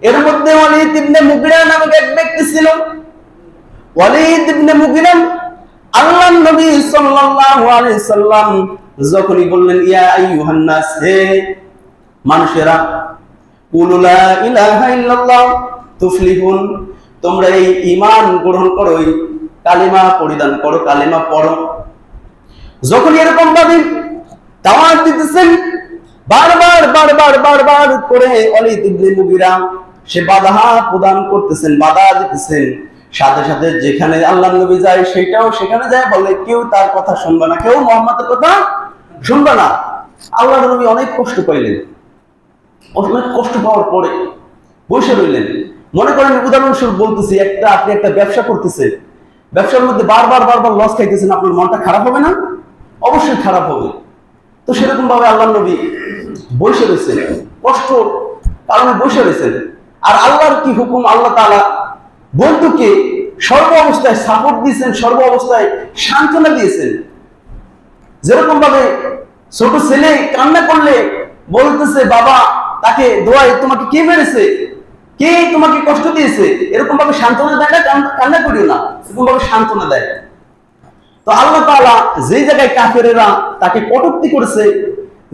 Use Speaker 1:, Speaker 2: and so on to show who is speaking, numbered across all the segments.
Speaker 1: এর মধ্যে ওয়ালিদ ইবনে মুগিরা নামক এক ব্যক্তি ছিল। ওয়ালিদ ইবনে মুগিরা আল্লাহর নবী সাল্লাল্লাহু আলাইহি সাল্লাম যখনই বললেন ইয়া আইয়ুহান নাস, হে মানুষেরা, কুলু লা ইলাহা ইল্লাল্লাহ তুফলিহুন, তোমরা এই ঈমান গ্রহণ করো, এই কালিমা পরিধান করো, কালিমা পড়ো। যখন এরকম ভাবে দাওয়াত দিতেছেন, বারবার করে ওয়ালিদ ইবনে মুগিরা সে বাধা প্রদান করতেছেন, বাধা দিতেছেন। সাথে সাথে যেখানে আল্লাহর নবী যায় সেটাও সেখানে যায় বলে কেউ তার কথা শুনবে না, কেউ মুহাম্মদের কথা শুনবে না। আল্লাহর নবী অনেক কষ্ট পাইলেন। অনেক কষ্ট পাওয়ার পরে বসে রইলেন। মনে করেন উদাহরণস্বরূপ বলতেছি, আপনি একটা ব্যবসা করতেছেন, ব্যবসার মধ্যে বারবার লস খাইতেছেন, আপনার মনটা খারাপ হবে না? অবশ্যই খারাপ হবে। তো সেরকম ভাবে আল্লাহর নবী বসে রয়েছেন, কষ্ট কারণে বসে রয়েছেন। আর আল্লাহর কি হুকুম, আল্লাহ তাআলা বন্ধুকে সর্ব অবস্থায় সাপোর্ট দিয়েছেন, সর্ব অবস্থায় সান্ত্বনা দিয়েছেন। যেরকম ভাবে ছোট ছেলে কান্না করলে বলতেছে বাবা তাকে দোয়ায়, তোমাকে কে মেরেছে, কে তোমাকে কষ্ট দিয়েছে, এরকম ভাবে সান্ত্বনা দেয় না, কান্না করিও না, এরকম ভাবে সান্ত্বনা দেয়। তো আল্লাহ তাআলা যে জায়গায় কাফেরেরা তাকে কটূক্তি করেছে,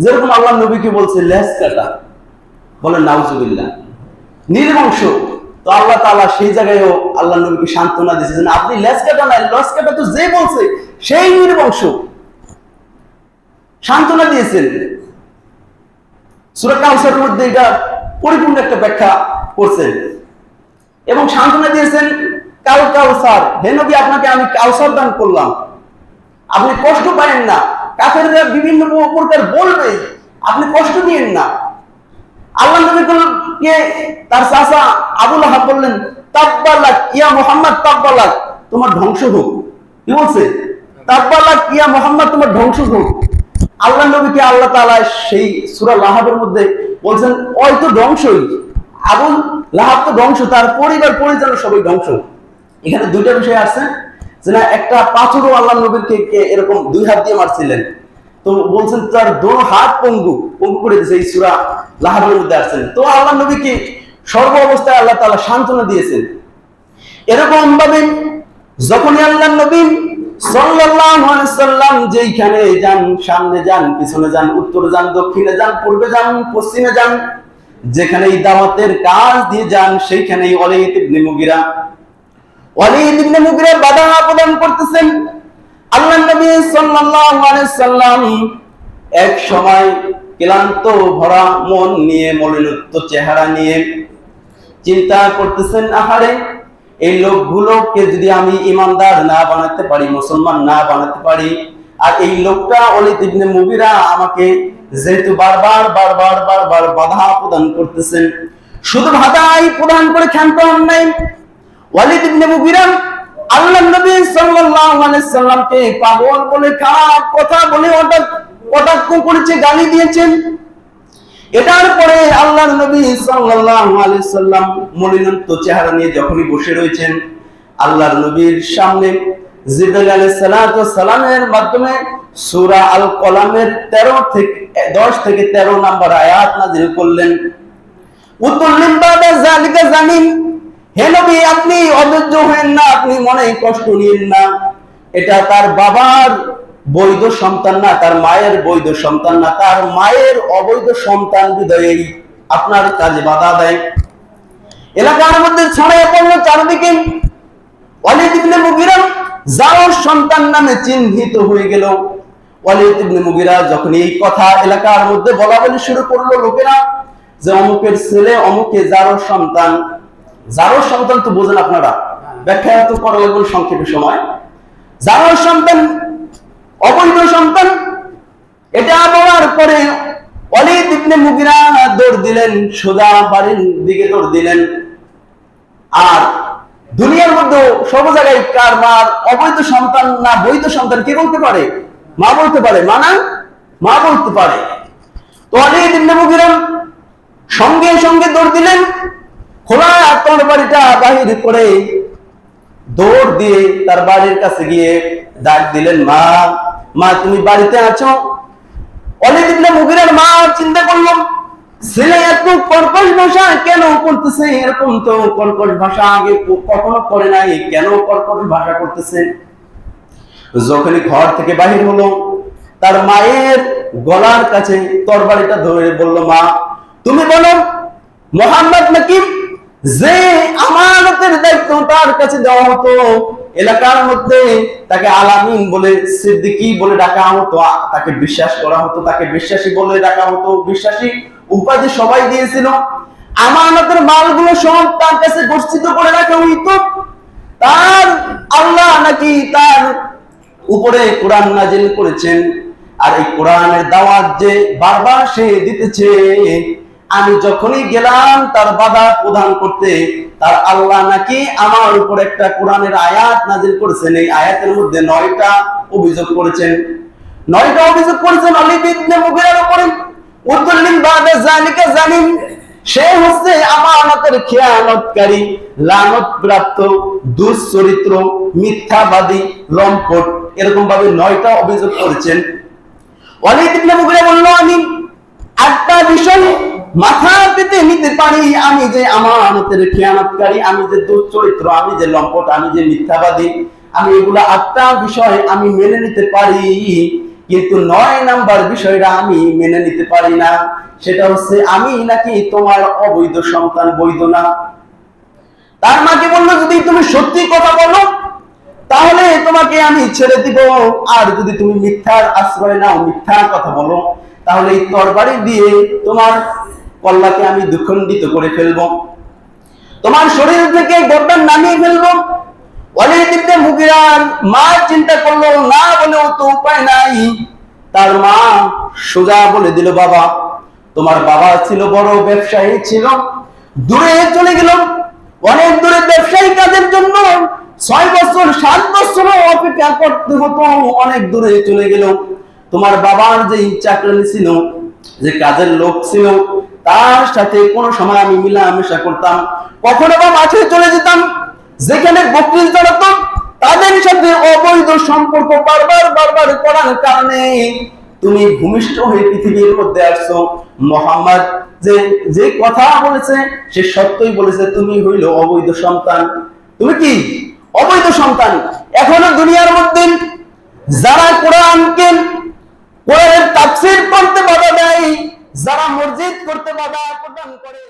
Speaker 1: যেরকম আল্লাহ নবীকে বলছে লেজ কাটা, বলেন নাউজুবিল্লাহ, নির্বংশ, তো আল্লাহ তাআলা সেই জায়গায়ও আল্লাহ নবীকে সান্ত্বনা দিয়েছেন, আপনি লেজ কাটা নাই, লেজ কাটা তো যে বলছে সেই নির্বংশ, সান্ত্বনা দিয়েছেন। সূরা কাউসারের মধ্যে এটা পরিপূর্ণ একটা ব্যাখ্যা করছেন এবং সান্ত্বনা দিয়েছেন, কাউসার, হে নবী আপনাকে আমি কাউসার দান করলাম, আপনি কষ্ট পাবেন না। কাফেররা বিভিন্ন প্রকার বলবে, আপনি কষ্ট নিয়েন না। আল্লাহ নবীকে তার চাচা আবু লাহাব বললেন তাব্বালাক ইয়া মুহাম্মদ, তাব্বালাক, তোমার ধ্বংস হোক। কি বলছে? তাব্বালাক ইয়া মুহাম্মদ, তোমার ধ্বংস হোক। আল্লাহ নবীকে আল্লাহ তাআলা সেই সূরা লাহাবের মধ্যে বলছেন ওই তো ধ্বংসই, আবু লাহাব তো ধ্বংস, তার পরিবার পরিজন সবাই ধ্বংস। এখানে দুইটা বিষয় আছে, যে না একটা পাথরও আল্লাহ নবীকে এরকম দুই হাত দিয়ে মারছিলেন, তো বলছেন তার দোনো হাত পঙ্গু করে দিয়েছে, এই সূরা লাহাবের মধ্যে আসছেন। তো আল্লাহ নবীকে সর্ব অবস্থায় আল্লাহ তাআলা সান্ত্বনা দিয়েছেন। এরকম ভাবে যখনই আল্লাহ নবী সাল্লাল্লাহু আলাইহি সাল্লাম যেইখানে যান, সামনে যান, পিছনে যান, উত্তরে যান, দক্ষিণে যান, পূর্বে যান, পশ্চিমে যান, যেখানেই দাওয়াতের কাজ দিয়ে যান, সেইখানেই ওয়ালিদ ইবনে মুগিরা বাধা প্রদান করতেছেন। আল্লাহ নবী সাল্লাল্লাহু আলাইহি সাল্লাম এক সময় ক্লান্ত ভরা মন নিয়ে, মলিনত্ব চেহারা নিয়ে চিন্তা করতেছেন, আহারে এই লোকগুলোকে যদি আমি ইমানদার না বানাতে পারি, মুসলমান না বানাতে পারি, আর এই লোকটা ওয়ালিদ ইবনে মুগিরা আমাকে যেহেতু বারবার বাধা প্রদান করতেছেন, শুধু বাধাই প্রদান করে ক্ষান্ত হন নাই। ওয়ালিদ ইবনে মুগিরা আল্লাহর নবী সাল্লাল্লাহু আলাইহি সাল্লামকে পাগল বলে, খারাপ কথা বলে কটাক্ষ করেছে, গালি দিয়েছেন। এটার পরে আল্লাহর নবী সাল্লাল্লাহু আলাইহি সাল্লাম মলিনত্ব চেহারা নিয়ে যখনই বসে রয়েছেন, আল্লাহর নবীর সামনে জিবরাইল আলাইহিস সালাতু ওয়াস সালামের মাধ্যমে সূরা আল কলামের 10 থেকে 13 নম্বর আয়াত নাযিল করলেন। উতুল্লিম বাদা যালিকা জানিন, হে নবী আপনি অধৈর্য হবেন না, আপনি মনে কষ্ট নিয়েন না। এটা তার বাবার বৈধ সন্তান না, তার মায়ের বৈধ সন্তান না, তার মায়ের অবৈধ সন্তান বিধায় আপনার কাজে বাধা দেয়। এলাকার মধ্যে ছড়িয়ে পড়ল চারদিকে, ওয়ালিদ ইবনে মুগিরা যার সন্তান নামে চিহ্নিত হয়ে গেল। ওয়ালিদ ইবনে মুগিরা যখন এই কথা এলাকার মধ্যে বলা বলি শুরু করলো লোকেরা, যে অমুকের ছেলে, অমুকে যার সন্তান তো বোঝেন আপনারা, ব্যাখ্যা তো করা লাগবে সংক্ষেপে সময়। যার সন্তান অবৈধ সন্তান, এটা বলার পরে ওয়ালিদ ইবনে মুগিরা দৌড় দিলেন, সোজা বাড়ির দিকে দৌড় দিলেন। আর দুনিয়ার মধ্যে সব জায়গায় কার মার অবৈধ সন্তান না বৈধ সন্তান কে বলতে পারে? মা বলতে পারে, মা বলতে পারে। তো ওয়ালিদ ইবনে মুগিরা সঙ্গে সঙ্গে দৌড় দিলেন, খোলা তরবারিটা বাহির করে দৌড় দিয়ে তার বাড়ির কাছে গিয়ে ডাক দিলেন, মা তুমি বাড়িতে আছো? ওয়ালিদ ইবনে মুগিরার মা চিন্তা করলেন, ছেলে এত কর্কশ ভাষা কেন করতেছে? এরকম তো কর্কশ ভাষা আগে কখনো করে নাই, কেন কর্কশ ভাষা করতেছে? যখনই ঘর থেকে বাহির হলো, তার মায়ের গলার কাছে তরবারিটা ধরে বলল, মা তুমি বলো মোহাম্মদ নাকি যে আমানতের দায়িত্ব তার কাছে দেওয়া হতো, এলাকার মধ্যে তাকে আলামিন বলে, সিদ্দিকী বলে ডাকা হতো, তাকে বিশ্বাস করা হতো, তাকে বিশ্বাসী বলে ডাকা হতো, বিশ্বাসী উপাধি সবাই দিয়েছিল, আমানতের মালগুলো সব তার কাছে গচ্ছিত করে রাখা হইতো, তার আল্লাহ নাকি তার উপরে কোরআন নাজিল করেছেন, আর এই কোরআনের দাওয়াত যে বারবার সে দিতেছে, আমি যখনই গেলাম তার বাধা প্রদান করতে, তার আল্লাহ নাকি আমার উপর একটা কোরআনের আয়াত নাজিল করেছেন, এই আয়াতের মধ্যে 9টা অভিযোগ করেছেন, 9টা অভিযোগ করেছেন ওয়ালিদ ইবনে মুগীরার উপরে। উদ্দুল্লিন বাদা যালিকা জানিন, সে হচ্ছে আমানতের খেয়ানতকারী, লানত প্রাপ্ত, দুশ্চরিত্র, মিথ্যাবাদী, লম্পট, এরকম ভাবে 9টা অভিযোগ করেছেন। ওয়ালিদ ইবনে মুগীরা বলল, আমি একটা বিষয় মাথা পেতে নিতে পারি, আমি যে আমানতের খেয়ানতকারী, আমি যে দুশ্চরিত্র, আমি যে লম্পট, আমি যে মিথ্যাবাদী, আমি এগুলা 8টা বিষয় আমি মেনে নিতে পারি, কিন্তু 9 নাম্বার বিষয়টা আমি মেনে নিতে পারি না, সেটা হচ্ছে আমি নাকি তোমার অবৈধ সন্তান, বৈধ না। তার মাকে বললো, যদি তুমি সত্যি কথা বলো তাহলে তোমাকে আমি ছেড়ে দিব, আর যদি তুমি মিথ্যার আশ্রয় নাও, মিথ্যার কথা বলো, তাহলে এই তরবারি দিয়ে তোমার কল্লাকে আমি দুখণ্ডিত করে ফেলবো, তোমার শরীর থেকে গর্দান নামিয়ে ফেলবো। ওয়ালিদ ইবনে মুগীরার মা চিন্তা করলো, না বলেও তো উপায় নাই। তার মা সোজা বলে দিল, বাবা তোমার বাবা ছিল বড় ব্যবসায়ী, ছিল দূরে চলে গেল, অনেক দূরে ব্যবসায়ী কাজের জন্য 6 বছর 7 বছর অপেক্ষা করতে হতো, অনেক দূরে চলে গেল। তোমার বাবার যে চাকরানি ছিল, যে কাজের লোক ছিল, তার সাথে কোনো সময় আমি মিলামেশা করতাম, কখনো বা মাঠে চলে যেতাম, যেখানে বকরি চড়াতো তাদের সাথে অবৈধ সম্পর্ক বারবার করার কারণে তুমি ভূমিষ্ঠ হয়ে পৃথিবীর মধ্যে আসছো। মুহাম্মদ যে কথা বলেছে সে সত্যই বলেছে, তুমি হইল অবৈধ সন্তান, তুমি কি অবৈধ সন্তান। এখনো দুনিয়ার মধ্যে যারা কোরআনের তাফসীর করতে বাধা দেয়, যারা মসজিদ করতে বাধা প্রদান করে,